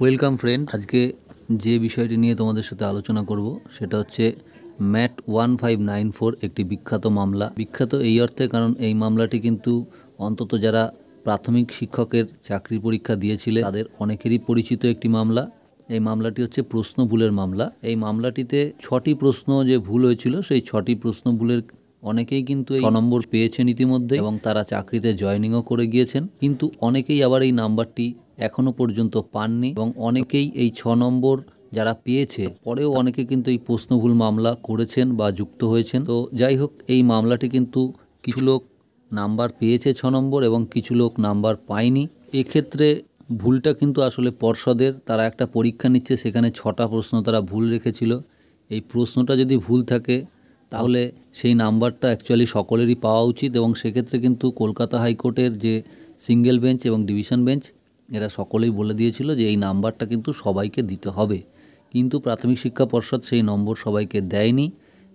Welcome friend, আজকে যে বিষয়টি নিয়ে তোমাদের সাথে আলোচনা করব সেটা হচ্ছে ম্যাট 1594 একটি বিখ্যাত মামলা। বিখ্যাত এই অর্থে কারণ এই মামলাটি কিন্তু অন্তত যারা প্রাথমিক শিক্ষকের চাকরি পরীক্ষা দিয়েছিলেন তাদের অনেকেরই পরিচিত একটি মামলা। এই মামলাটি হচ্ছে প্রশ্ন ভুলের মামলা। এই মামলাটিতে 6টি প্রশ্ন যে ভুল হয়েছিল সেই 6টি প্রশ্ন ভুলের অনেকেই কিন্তু এই 6 নম্বর পেয়েছেন ইতিমধ্যে এবং তারা চাকরিতে জয়েনিংও করে গিয়েছেন, কিন্তু অনেকেই আবার এই নাম্বারটি এখনো পর্যন্ত পাননি এবং অনেকেই এই 6 নম্বর যারা পেয়েছে পরেও অনেকে কিন্তু এই প্রশ্নভুল মামলা করেছেন বা যুক্ত হয়েছেন। তো যাই হোক, এই মামলাটি কিন্তু কিছু লোক নাম্বার পেয়েছে 6 নম্বর এবং কিছু লোক নাম্বার পায়নি। এক্ষেত্রে ভুলটা কিন্তু আসলে পর্ষদের, তারা একটা পরীক্ষা নিচ্ছে, সেখানে 6টা প্রশ্ন তারা ভুল রেখেছিল। এই প্রশ্নটা যদি ভুল থাকে তাহলে সেই নাম্বারটা অ্যাকচুয়ালি সকলেরই পাওয়া উচিত এবং সেক্ষেত্রে কিন্তু কলকাতা হাইকোর্টের যে সিঙ্গেল বেঞ্চ এবং ডিভিশন বেঞ্চ এরা সকলেই বলে দিয়েছিল যে এই নাম্বারটা কিন্তু সবাইকে দিতে হবে, কিন্তু প্রাথমিক শিক্ষা পর্ষদ সেই নম্বর সবাইকে দেয়নি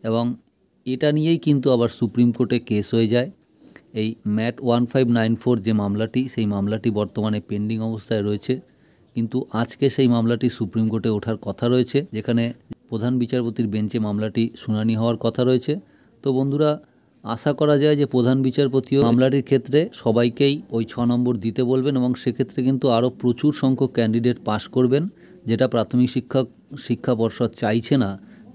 এবং এটা নিয়েই কিন্তু আবার সুপ্রিম কোর্টে কেস হয়ে যায়। এই ম্যাট 1594 যে মামলাটি, সেই মামলাটি বর্তমানে পেন্ডিং অবস্থায় রয়েছে, কিন্তু আজকে সেই মামলাটি সুপ্রিম কোর্টে ওঠার কথা রয়েছে, যেখানে প্রধান বিচারপতির বেঞ্চে মামলাটি শুনানি হওয়ার কথা রয়েছে। তো বন্ধুরা, আশা করা যায় যে প্রধান বিচারপতিও মামলাটির ক্ষেত্রে সবাইকেই ওই 6 নম্বর দিতে বলবেন এবং সেক্ষেত্রে কিন্তু আরও প্রচুর সংখ্যক ক্যান্ডিডেট পাশ করবেন, যেটা প্রাথমিক শিক্ষা পর্ষদ চাইছে না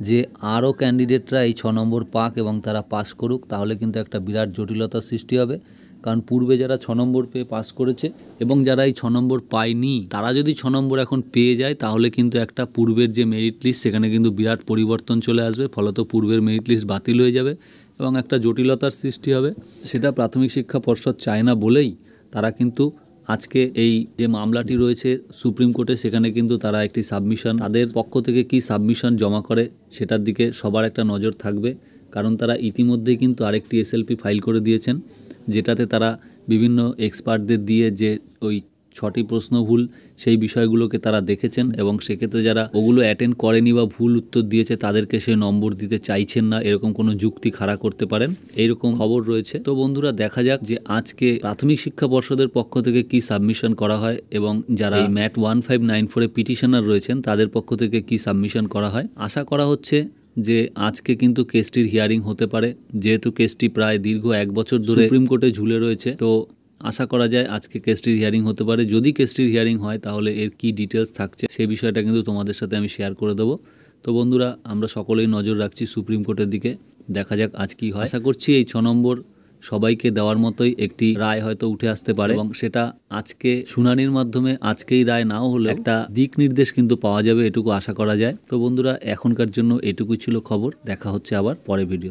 যে আরও ক্যান্ডিডেটরা এই 6 নম্বর পাক এবং তারা পাশ করুক, তাহলে কিন্তু একটা বিরাট জটিলতার সৃষ্টি হবে। কারণ পূর্বে যারা 6 নম্বর পেয়ে পাস করেছে এবং যারা এই 6 নম্বর পায়নি তারা যদি 6 নম্বর এখন পেয়ে যায় তাহলে কিন্তু একটা পূর্বের যে মেরিট লিস্ট সেখানে কিন্তু বিরাট পরিবর্তন চলে আসবে, ফলত পূর্বের মেরিট লিস্ট বাতিল হয়ে যাবে এবং একটা জটিলতার সৃষ্টি হবে। সেটা প্রাথমিক শিক্ষা পর্ষদ চায় না বলেই তারা কিন্তু আজকে এই যে মামলাটি রয়েছে সুপ্রিম কোর্টে, সেখানে কিন্তু তারা একটি সাবমিশন, তাদের পক্ষ থেকে কি সাবমিশন জমা করে সেটার দিকে সবার একটা নজর থাকবে। কারণ তারা ইতিমধ্যেই কিন্তু আরেকটি এসএলপি ফাইল করে দিয়েছেন, যেটাতে তারা বিভিন্ন এক্সপার্টদের দিয়ে যে ওই 6টি প্রশ্ন ভুল সেই বিষয়গুলোকে তারা দেখেছেন এবং সেক্ষেত্রে যারা ওগুলো অ্যাটেন্ড করেনি বা ভুল উত্তর দিয়েছে তাদেরকে সেই নম্বর দিতে চাইছেন না, এরকম কোনো যুক্তি খাড়া করতে পারেন, এইরকম খবর রয়েছে। তো বন্ধুরা, দেখা যাক যে আজকে প্রাথমিক শিক্ষা পর্ষদের পক্ষ থেকে কি সাবমিশন করা হয় এবং যারা এই ম্যাট 1594 পিটিশনার রয়েছেন তাদের পক্ষ থেকে কি সাবমিশন করা হয়। আশা করা হচ্ছে যে আজকে কিন্তু কেসটির হিয়ারিং হতে পারে, যেহেতু কেসটি প্রায় দীর্ঘ 1 বছর ধরে সুপ্রিম কোর্টে ঝুলে রয়েছে। তো আশা করা যায় আজকে কেসটির হিয়ারিং হতে পারে। যদি কেসটির হিয়ারিং হয় তাহলে এর কি ডিটেলস থাকছে সেই বিষয়টা কিন্তু তোমাদের সাথে আমি শেয়ার করে দেবো। তো বন্ধুরা, আমরা সকলেই নজর রাখছি সুপ্রিম কোর্টের দিকে, দেখা যাক আজ কি হয়। আশা করছি এই 6 নম্বর সবাইকে দেওয়ার মতোই একটি রায় হয়তো উঠে আসতে পারে এবং সেটা আজকে শুনানির মাধ্যমে, আজকেই রায় নাও হলে একটা দিক নির্দেশ কিন্তু পাওয়া যাবে, এটুকু আশা করা যায়। তো বন্ধুরা, এখনকার জন্য এটুকুই ছিল খবর। দেখা হচ্ছে আবার পরে ভিডিও।